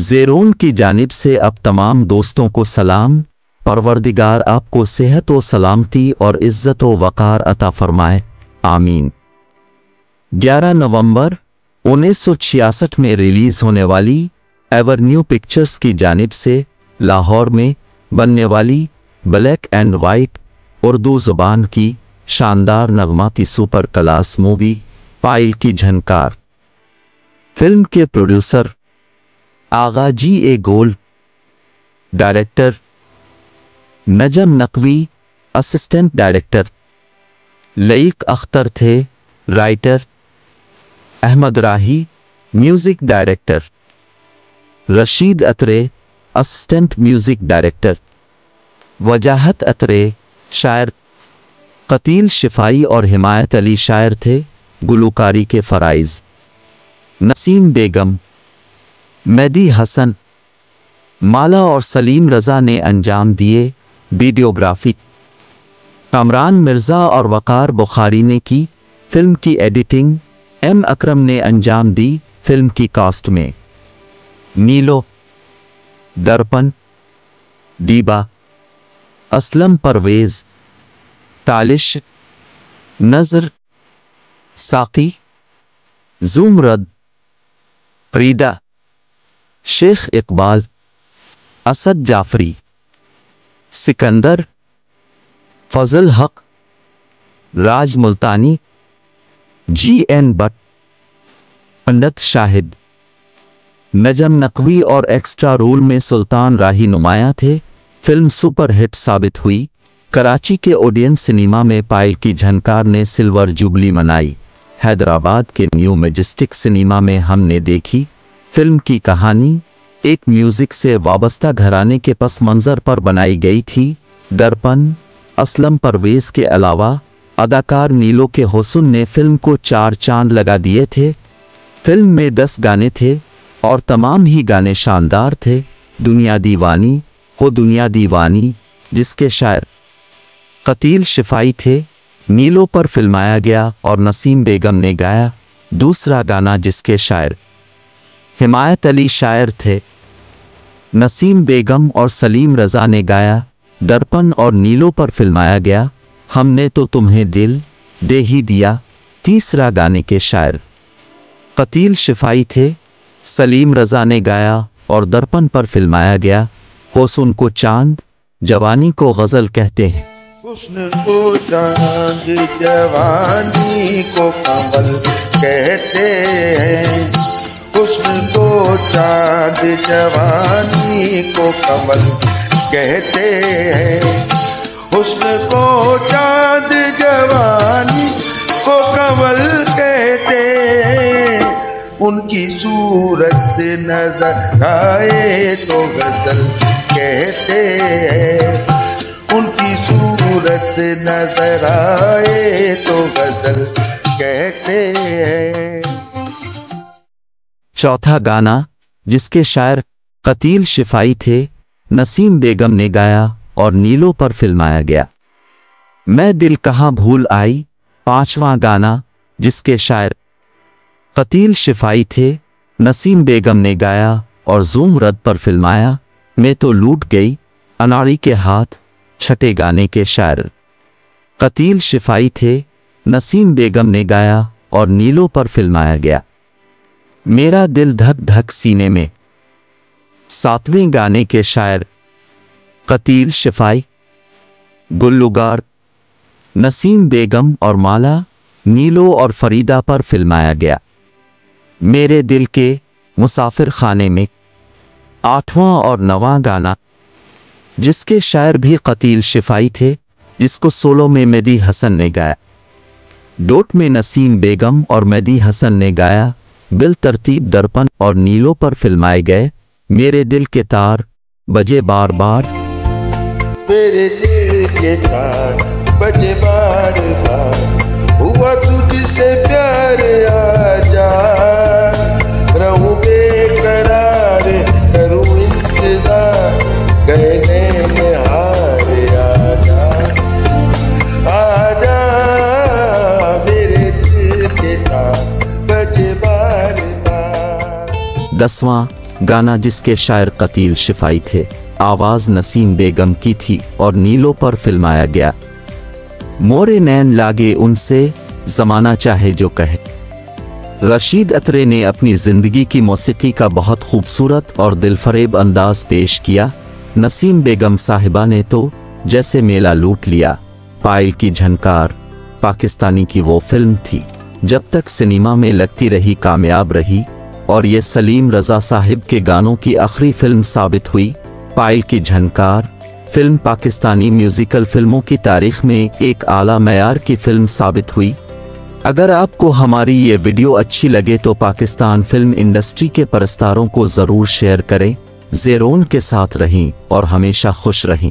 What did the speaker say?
ज़ेरोन की जानिब से अब तमाम दोस्तों को सलाम। परवरदिगार आपको सेहत व सलामती और इज़्ज़त व वक़ार अता फरमाए, आमीन। 11 नवंबर 1966 में रिलीज़ होने वाली एवेन्यू पिक्चर्स की जानिब से लाहौर में बनने वाली ब्लैक एंड वाइट उर्दू ज़ुबान की शानदार नगमाती super class movie Payal ki Jhankar. Film के producer Agha G A Gul, director Najam Naqvi, assistant director Laeeq Akhtar थे, writer Ahmad Rahi, music director Rashid Attre, assistant music director Wajahat Attre, शायर कतील शिफाई और हिमायत अली शायर थे गुलूकारी के फ़राइज़। नसीम बेगम, मेहदी हसन, माला और सलीम रज़ा ने अंजाम दिए वीडियोग्राफी। कामरान मिर्ज़ा और वक़ार बुखारी ने की फिल्म की एडिटिंग। एम अकरम ने अंजाम दी फिल्म की कास्ट में। नीलो, दर्पण, दीबा, असलम परवेज़, तालिश, नज़र, साकी, ज़ुमरद, फरीदा, शेख इकबाल, असद जाफरी, सिकंदर, फजल हक, राज मुल्तानी, जी.एन. भट्ट, पंडित शाहिद, नजम नकवी और एक्स्ट्रा रोल में सुल्तान राही नुमाया थे। फिल्म सुपर हिट साबित हुई। कराची के ओडियन सिनेमा में पायल की झनकार ने सिल्वर जुबली मनाई। हैदराबाद के न्यू मैजेस्टिक सिनेमा में हमने देखी। फिल्म की कहानी एक म्यूजिक से वाबस्ता घराने के पस मंज़र पर बनाई गई थी। दर्पण, असलम परवेज़ के अलावा अदाकार नीलो के हुस्न ने फिल्म को 4 चांद लगा दिए थे। फिल्म में 10 गाने थे और तमाम ही गाने शानदार थे। दुनिया दीवानी हो दुनिया दीवानी, जिसके शायर कतील शिफाई थे, नीलो पर फिल्माया गया और नसीम बेगम ने गाया। दूसरा गाना जिसके शायर हिमायत अली शायर थे, नसीम बेगम और सलीम रज़ा ने गाया। दर्पण और नीलो पर फिल्माया गया हमने तो तुम्हें दिल दे ही दिया। तीसरा गाने के शायर कतील शिफाई थे, सलीम रज़ा ने गाया और दर्पण पर फिल्माया गया। हुस्न को चांद, जवानी को गज़ल कहते हैं। हुस्न को चांद, जवानी को कमल कहते हैं। हुस्न को चांद, जवानी को कमल कहते हैं। हुस्न को चांद, जवानी को कमल कहते हैं। उनकी सूरत नजर आए तो गजल कहते हैं। उनकी सूरत नजर आए तो गजल कहते हैं। चौथा गाना जिसके शायर कतील शिफाई थे, नसीम बेगम ने गाया और नीलो पर फिल्माया गया। मैं दिल कहाँ भूल आई। पांचवा गाना जिसके शायर कतील शिफाई थे, नसीम बेगम ने गाया और ज़ुमरद पर फिल्माया। मैं तो लूट गई, अनाड़ी के हाथ। छठे गाने के शायर कतील शिफाई थे, नसीम बेगम ने गाया और नीलो पर फिल्माया गया। मेरा दिल धक धक सीने में। सातवें गाने के शायर कतील शिफाई, गुल्लुगार, नसीम बेगम और माला, नीलो और फरीदा पर फिल्माया गया। मेरे दिल के मुसाफिर खाने में। आठवां और नवां गाना जिसके शायर भी कतील शिफाई थे, जिसको सोलो में मेहदी हसन ने गाया। डोट में नसीम बेगम और मेहदी हसन ने गाया। बिल तरतीब दर्पण और नीलो पर फिल्माए गए। मेरे दिल के तार बजे बार बार। मेरे दिल के तार बजे बार बार। हुआ तुझसे प्यार आजा। रहूं बेकरार करूं इंतजार। कहने में हार आजा। आजा मेरे दिल के तार बजे बार बार। 10वां गाना जिसके शायर कतील शिफाई थे, आवाज़ नसीम बेगम की थी और नीलों पर फिल्माया गया। मोरे नैन लागे उनसे, ज़माना चाहे जो कहे। रशीद अत्रे ने अपनी ज़िंदगी की मौसीकी का बहुत खूबसूरत और दिलफरेब अंदाज पेश किया। नसीम बेगम साहिबा ने तो जैसे मेला लूट लिया। पायल की झनकार पाकिस्तानी की वो फिल्म थी जब तक सिनेमा में लगती रही, कामयाब रही, और ये सलीम रज़ा साहिब के गानों की आखिरी फिल्म साबित हुई। पायल की झनकार फिल्म पाकिस्तानी म्यूज़िकल फिल्मों की तारीख में एक आला मयार की फिल्म साबित हुई। अगर आपको हमारी ये वीडियो अच्छी लगे तो पाकिस्तान फिल्म इंडस्ट्री के परस्तारों को ज़रूर शेयर करें। ज़ेरोन के साथ रहें और हमेशा खुश रहें।